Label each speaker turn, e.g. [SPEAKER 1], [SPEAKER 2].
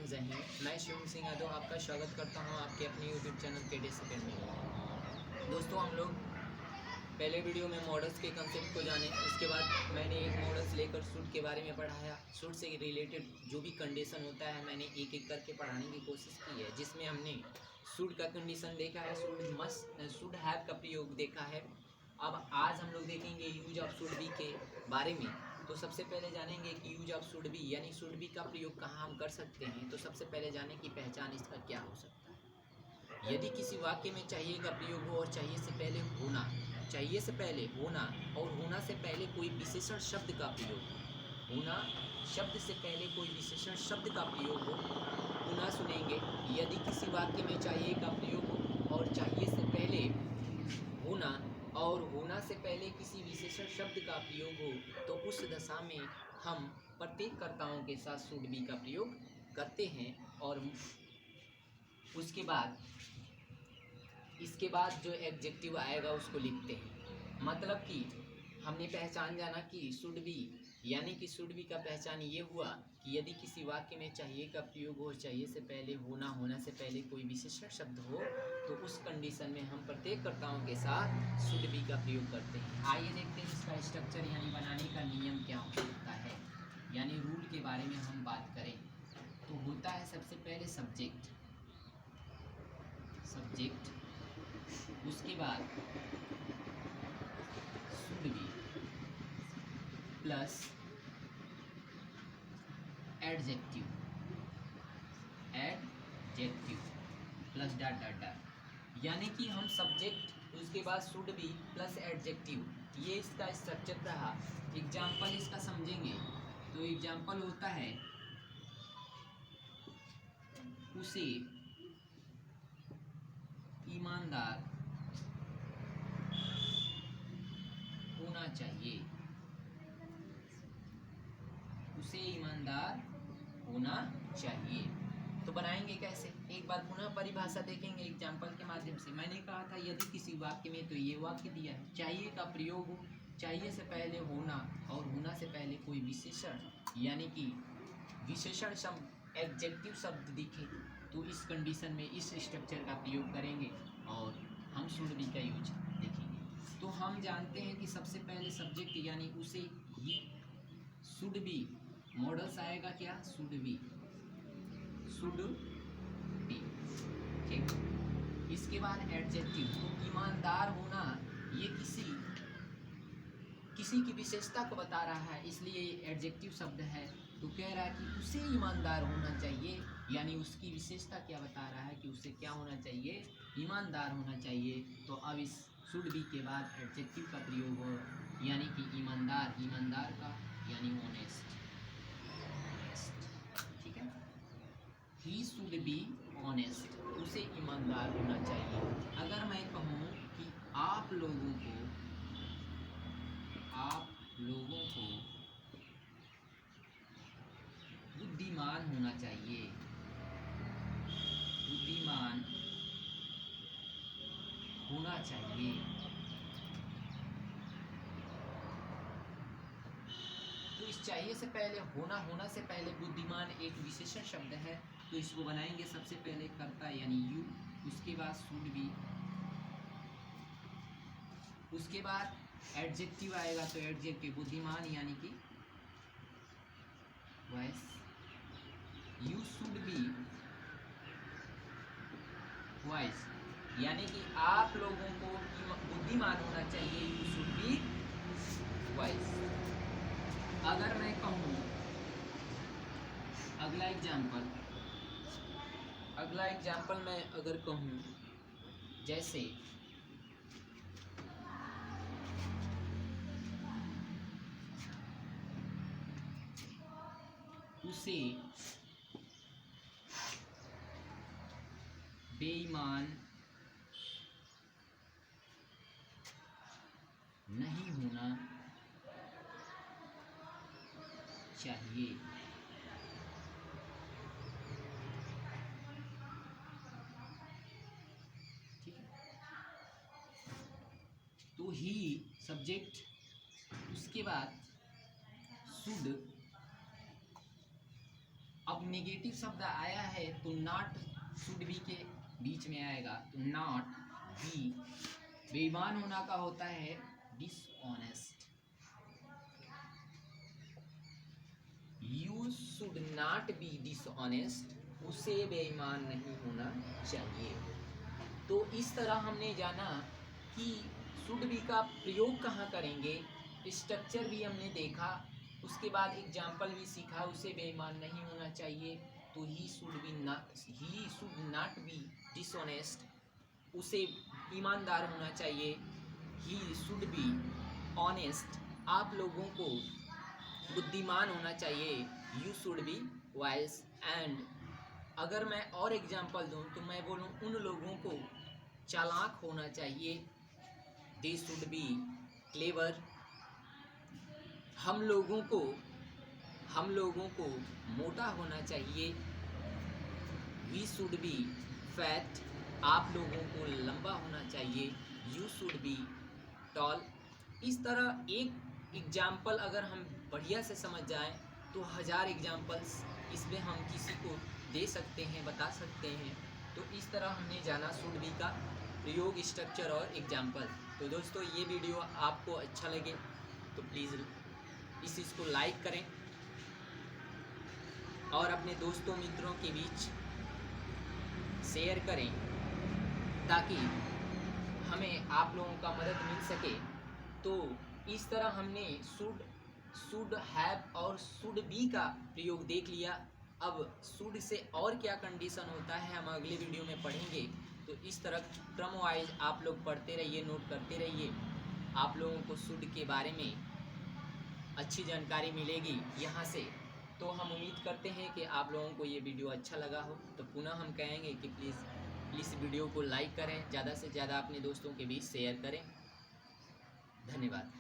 [SPEAKER 1] जहीर। मैं शिवम सिंह यादव आपका स्वागत करता हूं आपके अपने यूट्यूब चैनल केडेस अकेडमी में। दोस्तों, हम लोग पहले वीडियो में मॉडल्स के कंसेप्ट को जाने, उसके बाद मैंने एक मॉडल्स लेकर सूट के बारे में पढ़ाया। सूट से रिलेटेड जो भी कंडीशन होता है मैंने एक एक करके पढ़ाने की कोशिश की है, जिसमें हमने सूट का कंडीशन देखा है, शुड हैव का प्रयोग देखा है। अब आज हम लोग देखेंगे यूज ऑफ शुड बी के बारे में। तो सबसे पहले जानेंगे कि यूज ऑफ शुड बी यानी शुड बी का प्रयोग कहाँ हम कर सकते हैं। तो सबसे पहले जाने की पहचान इसका क्या हो सकता है। यदि किसी वाक्य में चाहिए का प्रयोग हो और चाहिए से पहले होना, चाहिए से पहले होना और होना से पहले कोई विशेषण शब्द का प्रयोग हो, होना शब्द से पहले कोई विशेषण शब्द का प्रयोग हो। पुनः सुनेंगे, यदि किसी वाक्य में चाहिए का प्रयोग हो और चाहिए से पहले होना और होना से पहले किसी विशेषण शब्द का प्रयोग हो, तो उस दशा में हम प्रत्येक कर्ताओं के साथ शुड बी का प्रयोग करते हैं। और उसके बाद इसके बाद जो एडजेक्टिव आएगा उसको लिखते हैं। मतलब कि हमने पहचान जाना कि शुड बी यानी कि शुड बी का पहचान ये हुआ कि यदि किसी वाक्य में चाहिए का प्रयोग हो, चाहिए से पहले होना, होना से पहले कोई विशेषण शब्द हो, तो उस कंडीशन में हम प्रत्येक कर्ताओं के साथ शुड बी का प्रयोग करते हैं। आइए देखते हैं इसका स्ट्रक्चर यानी बनाने का नियम क्या हो सकता है, यानी रूल के बारे में हम बात करें तो होता है सबसे पहले सब्जेक्ट, उसके बाद should be plus adjective plus dot dot dot, यानी कि हम सब्जेक्ट उसके बाद शुड बी प्लस एडजेक्टिव, ये इसका स्ट्रक्चर रहा। एग्जाम्पल इसका समझेंगे तो एग्जाम्पल होता है उसे ईमानदार होना चाहिए, उसे ईमानदार होना चाहिए। तो बनाएंगे कैसे, एक बार पुनः परिभाषा देखेंगे एग्जाम्पल के माध्यम से। मैंने कहा था यदि किसी वाक्य में, तो ये वाक्य दिया है, चाहिए का प्रयोग हो, चाहिए से पहले होना और होना से पहले कोई विशेषण यानी कि विशेषण शब्द एडजेक्टिव शब्द दिखे, तो इस कंडीशन में इस स्ट्रक्चर का प्रयोग करेंगे और हम शुड बी का यूज देखेंगे। तो हम जानते हैं कि सबसे पहले सब्जेक्ट यानी उसे ही शुड बी, मॉडल्स आएगा क्या, शुड बी, ठीक। इसके बाद एडजेक्टिव, तो ईमानदार होना ये किसी की विशेषता को बता रहा है, इसलिए ये एडजेक्टिव शब्द है। तो कह रहा है कि उसे ईमानदार होना चाहिए, यानी उसकी विशेषता क्या बता रहा है कि उसे क्या होना चाहिए, ईमानदार होना चाहिए। तो अब इस शुड बी के बाद एडजेक्टिव का प्रयोग हो, यानी कि ईमानदार, ईमानदार का यानी ऑनेस्ट, ठीक है। ही शुड बी ऑनेस्ट, उसे ईमानदार होना चाहिए। अगर मैं कहूँ कि आप लोगों को बुद्धिमान होना चाहिए, बुद्धिमान होना चाहिए, तो इस चाहिए से पहले होना, होना से पहले बुद्धिमान एक विशेषण शब्द है, तो इसको बनाएंगे सबसे पहले कर्ता यानी यू, उसके बाद शुड बी, उसके बाद एडजेक्टिव आएगा, तो एडजेक्टिव बुद्धिमान यानी कि vice, you should be vice, यानी कि आप लोगों को बुद्धिमान होना चाहिए, यू शुड बी वाइस। अगर मैं कहूँ अगला एग्जाम्पल मैं अगर कहूँ जैसे उसे बेईमान नहीं होना चाहिए, ठीक है। तो ही सब्जेक्ट, उसके बाद शुड अब नेगेटिव शब्द आया है तो नॉट शुड बी के बीच में आएगा, तो नॉट बी बेईमान होना का होता है dishonest. You should not be dishonest, उसे बेईमान नहीं होना चाहिए। तो इस तरह हमने जाना कि शुड बी का प्रयोग कहाँ करेंगे, स्ट्रक्चर भी हमने देखा, उसके बाद एग्जाम्पल भी सीखा, उसे बेईमान नहीं होना चाहिए, तो he should not be dishonest, उसे ईमानदार होना चाहिए। ही शुड बी ऑनेस्ट, आप लोगों को बुद्धिमान होना चाहिए। You should be wise, and अगर मैं और एग्जाम्पल दूं तो मैं बोलूं उन लोगों को चालाक होना चाहिए। दे शुड बी क्लेवर, हम लोगों को मोटा होना चाहिए। वी शुड बी फैट, आप लोगों को लंबा होना चाहिए। You should be toll. इस तरह एक एग्जाम्पल अगर हम बढ़िया से समझ जाएं तो 1000 एग्जाम्पल्स इसमें हम किसी को दे सकते हैं, बता सकते हैं। तो इस तरह हमने जाना शुड बी का प्रयोग, स्ट्रक्चर और एग्जाम्पल। तो दोस्तों ये वीडियो आपको अच्छा लगे तो प्लीज़ इस चीज़ को लाइक करें और अपने दोस्तों मित्रों के बीच शेयर करें, ताकि हमें आप लोगों का मदद मिल सके। तो इस तरह हमने शुड हैव और शुड बी का प्रयोग देख लिया। अब शुड से और क्या कंडीशन होता है हम अगले वीडियो में पढ़ेंगे। तो इस तरह क्रम वाइज आप लोग पढ़ते रहिए, नोट करते रहिए, आप लोगों को शुड के बारे में अच्छी जानकारी मिलेगी यहाँ से। तो हम उम्मीद करते हैं कि आप लोगों को ये वीडियो अच्छा लगा हो। तो पुनः हम कहेंगे कि प्लीज़ वीडियो को लाइक करें, ज़्यादा से ज़्यादा अपने दोस्तों के बीच शेयर करें। धन्यवाद।